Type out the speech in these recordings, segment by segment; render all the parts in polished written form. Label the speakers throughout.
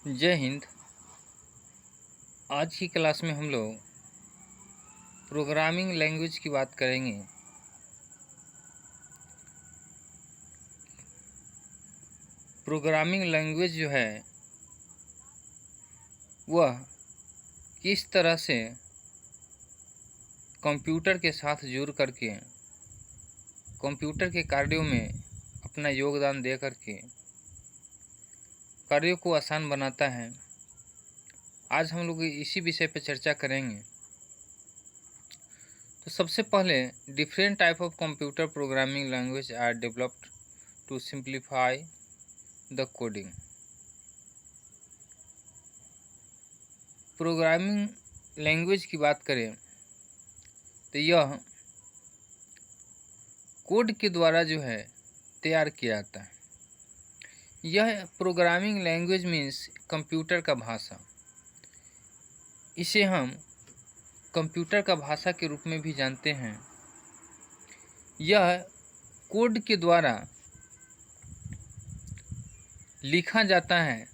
Speaker 1: जय हिंद। आज की क्लास में हम लोग प्रोग्रामिंग लैंग्वेज की बात करेंगे। प्रोग्रामिंग लैंग्वेज जो है वह किस तरह से कंप्यूटर के साथ जुड़ करके कंप्यूटर के कार्यों में अपना योगदान दे करके कार्यों को आसान बनाता है। आज हम लोग इसी विषय पर चर्चा करेंगे। तो सबसे पहले different type of computer programming language are developed to simplify the coding. Programming language की बात करें तो यह कोड के द्वारा जो है तैयार किया जाता है। यह प्रोग्रामिंग लैंग्वेज मीन्स कंप्यूटर का भाषा। इसे हम कंप्यूटर का भाषा के रूप में भी जानते हैं। यह कोड के द्वारा लिखा जाता है,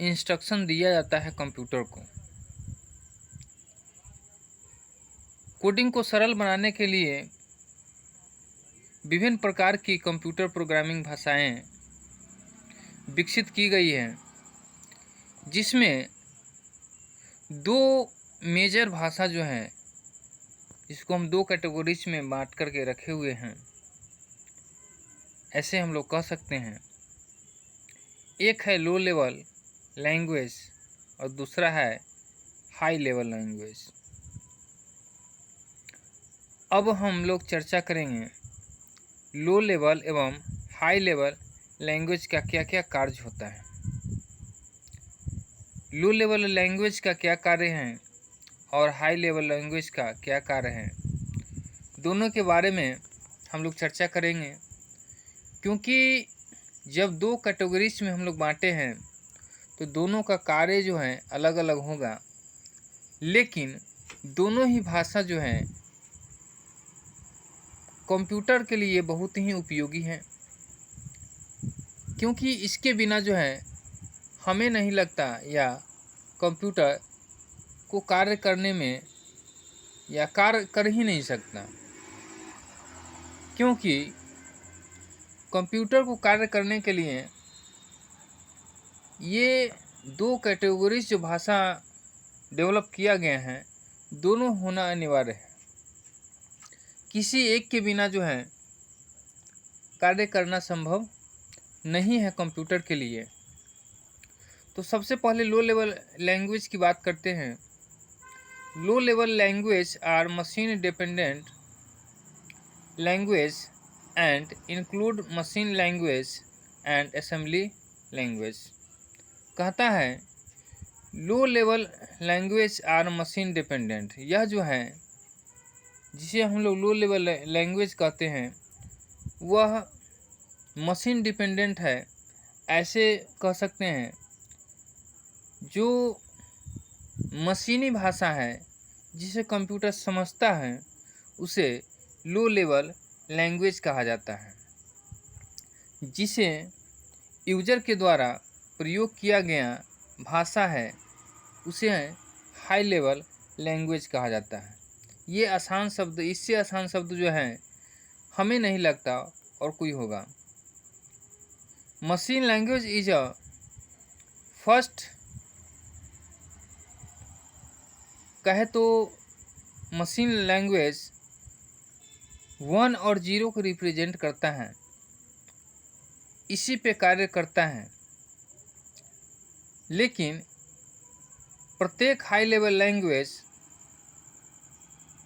Speaker 1: इंस्ट्रक्शन दिया जाता है कंप्यूटर को। कोडिंग को सरल बनाने के लिए विभिन्न प्रकार की कंप्यूटर प्रोग्रामिंग भाषाएं विकसित की गई हैं, जिसमें दो मेजर भाषा जो हैं, इसको हम दो कैटेगरीज में बांट करके रखे हुए हैं, ऐसे हम लोग कह सकते हैं। एक है लो लेवल लैंग्वेज और दूसरा है हाई लेवल लैंग्वेज। अब हम लोग चर्चा करेंगे लो लेवल एवं हाई लेवल लैंग्वेज का क्या क्या कार्य होता है। लो लेवल लैंग्वेज का क्या कार्य है और हाई लेवल लैंग्वेज का क्या कार्य है, दोनों के बारे में हम लोग चर्चा करेंगे। क्योंकि जब दो कैटेगरीज में हम लोग बांटे हैं तो दोनों का कार्य जो है अलग अलग होगा, लेकिन दोनों ही भाषा जो है कंप्यूटर के लिए बहुत ही उपयोगी है। क्योंकि इसके बिना जो है हमें नहीं लगता या कंप्यूटर को कार्य करने में या कार्य कर ही नहीं सकता। क्योंकि कंप्यूटर को कार्य करने के लिए ये दो कैटेगरीज जो भाषा डेवलप किया गया है, दोनों होना अनिवार्य है। किसी एक के बिना जो है कार्य करना संभव नहीं है कंप्यूटर के लिए। तो सबसे पहले लो लेवल लैंग्वेज की बात करते हैं। Low level language are machine dependent language and include machine language and assembly language. कहता है low level language are machine dependent. यह जो है जिसे हम लोग लो लेवल लैंग्वेज कहते हैं वह मशीन डिपेंडेंट है। ऐसे कह सकते हैं जो मशीनी भाषा है जिसे कंप्यूटर समझता है उसे लो लेवल लैंग्वेज कहा जाता है। जिसे यूजर के द्वारा प्रयोग किया गया भाषा है उसे हाई लेवल लैंग्वेज कहा जाता है। ये आसान शब्द, इससे आसान शब्द जो है हमें नहीं लगता और कोई होगा। Machine language is a first, कहे तो मशीन लैंग्वेज 1 और 0 को रिप्रेजेंट करता है, इसी पे कार्य करता है। लेकिन प्रत्येक हाई लेवल लैंग्वेज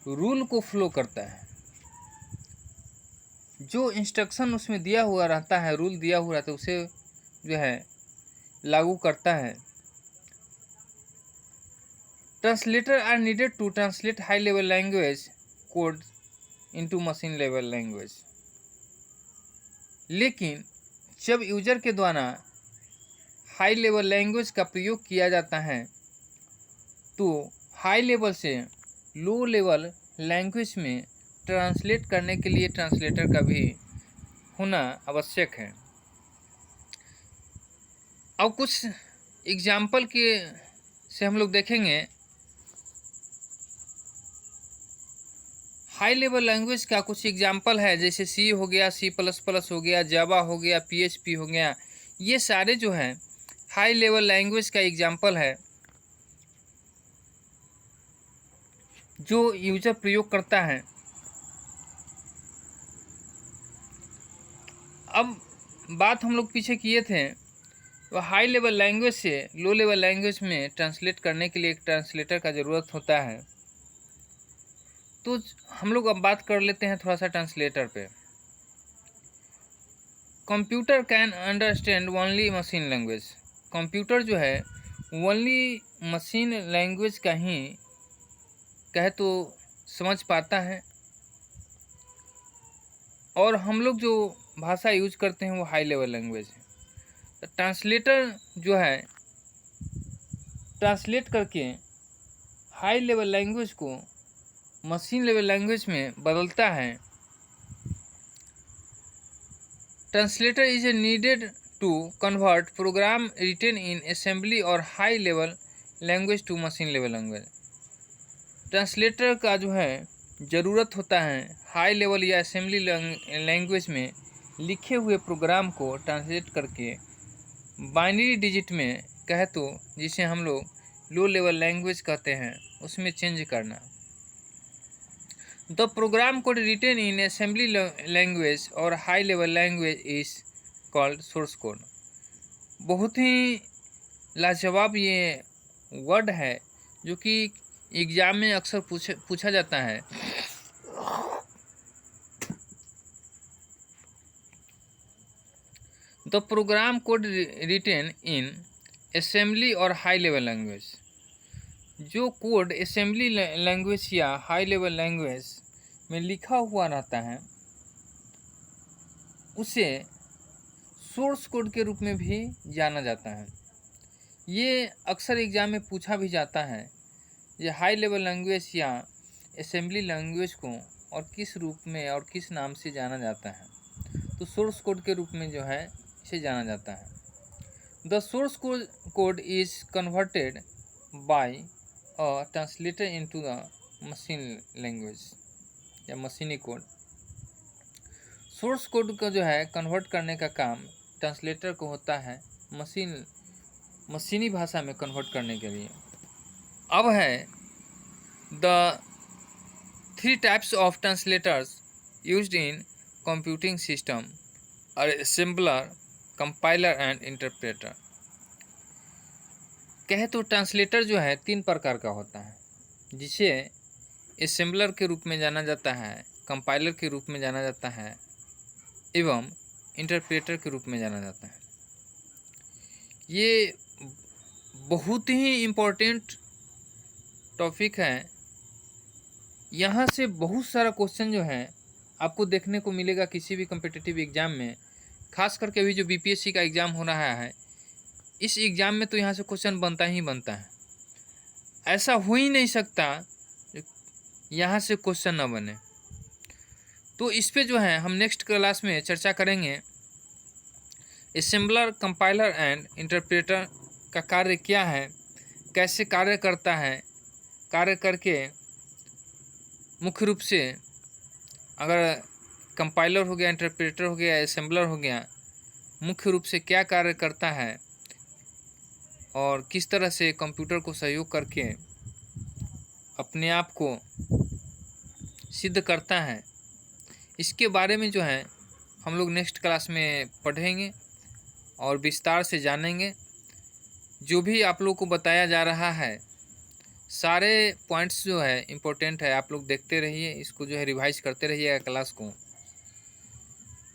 Speaker 1: रूल को फ्लो करता है। जो इंस्ट्रक्शन उसमें दिया हुआ रहता है, रूल दिया हुआ रहता है, उसे जो है लागू करता है। Translator are needed to translate high level language code into machine level language. लेकिन जब यूजर के द्वारा हाई लेवल लैंग्वेज का प्रयोग किया जाता है तो हाई लेवल से लो लेवल लैंग्वेज में ट्रांसलेट करने के लिए ट्रांसलेटर का भी होना आवश्यक है। अब कुछ एग्जाम्पल के से हम लोग देखेंगे हाई लेवल लैंग्वेज का कुछ एग्जाम्पल है, जैसे सी हो गया, C++ हो गया, जावा हो गया, PHP हो गया। ये सारे जो हैं हाई लेवल लैंग्वेज का एग्जाम्पल है जो यूजर प्रयोग करता है। अब बात हम लोग पीछे किए थे, तो हाई लेवल लैंग्वेज से लो लेवल लैंग्वेज में ट्रांसलेट करने के लिए एक ट्रांसलेटर का ज़रूरत होता है। तो हम लोग अब बात कर लेते हैं थोड़ा सा ट्रांसलेटर पे। Computer can understand only machine language. Computer जो है ओनली मशीन लैंग्वेज का ही कहे तो समझ पाता है, और हम लोग जो भाषा यूज करते हैं वो हाई लेवल लैंग्वेज है। तो ट्रांसलेटर जो है ट्रांसलेट करके हाई लेवल लैंग्वेज को मशीन लेवल लैंग्वेज में बदलता है। Translator is needed to convert program written in assembly और high level language to machine level language. Translator का जो है ज़रूरत होता है हाई लेवल या असेंबली लैंग्वेज में लिखे हुए प्रोग्राम को ट्रांसलेट करके बाइनरी डिजिट में कहे तो जिसे हम लोग लो लेवल लैंग्वेज कहते हैं उसमें चेंज करना। The program code written in assembly language और high level language is called source code. बहुत ही लाजवाब ये वर्ड है जो कि एग्जाम में अक्सर पूछा जाता है। The program code written in assembly और हाई लेवल लैंग्वेज। जो कोड असेंबली लैंग्वेज या हाई लेवल लैंग्वेज में लिखा हुआ रहता है उसे सोर्स कोड के रूप में भी जाना जाता है। ये अक्सर एग्जाम में पूछा भी जाता है, ये हाई लेवल लैंग्वेज या असेंबली लैंग्वेज को और किस रूप में और किस नाम से जाना जाता है। तो सोर्स कोड के रूप में जो है इसे जाना जाता है। The source code is converted bye a translator into the machine language या मशीनी कोड। सोर्स कोड को जो है कन्वर्ट करने का काम ट्रांसलेटर को होता है मशीनी भाषा में कन्वर्ट करने के लिए। अब है the 3 types of translators used in computing system are assembler, compiler and interpreter. कहे तो ट्रांसलेटर जो है 3 प्रकार का होता है, जिसे असेंबलर के रूप में जाना जाता है, कंपाइलर के रूप में जाना जाता है एवं इंटरप्रेटर के रूप में जाना जाता है। ये बहुत ही इम्पोर्टेंट टॉपिक है। यहाँ से बहुत सारा क्वेश्चन जो है आपको देखने को मिलेगा किसी भी कम्पिटिटिव एग्ज़ाम में, खास करके अभी जो BPSC का एग्ज़ाम हो रहा है इस एग्ज़ाम में तो यहाँ से क्वेश्चन बनता ही बनता है। ऐसा हो ही नहीं सकता यहाँ से क्वेश्चन ना बने। तो इस पे जो है हम नेक्स्ट क्लास में चर्चा करेंगे। असेंबलर, कंपाइलर एंड इंटरप्रेटर का कार्य क्या है, कैसे कार्य करता है, कार्य करके मुख्य रूप से अगर कंपाइलर हो गया, इंटरप्रेटर हो गया, असेंबलर हो गया, मुख्य रूप से क्या कार्य करता है और किस तरह से कंप्यूटर को सहयोग करके अपने आप को सिद्ध करता है, इसके बारे में जो है हम लोग नेक्स्ट क्लास में पढ़ेंगे और विस्तार से जानेंगे। जो भी आप लोग को बताया जा रहा है सारे पॉइंट्स जो है इम्पोर्टेंट है, आप लोग देखते रहिए, इसको जो है रिवाइज करते रहिएगा क्लास को,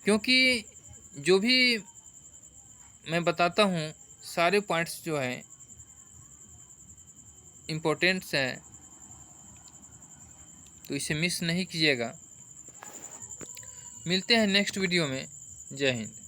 Speaker 1: क्योंकि जो भी मैं बताता हूँ सारे पॉइंट्स जो है इम्पोर्टेंट्स हैं, तो इसे मिस नहीं कीजिएगा। मिलते हैं नेक्स्ट वीडियो में। जय हिंद।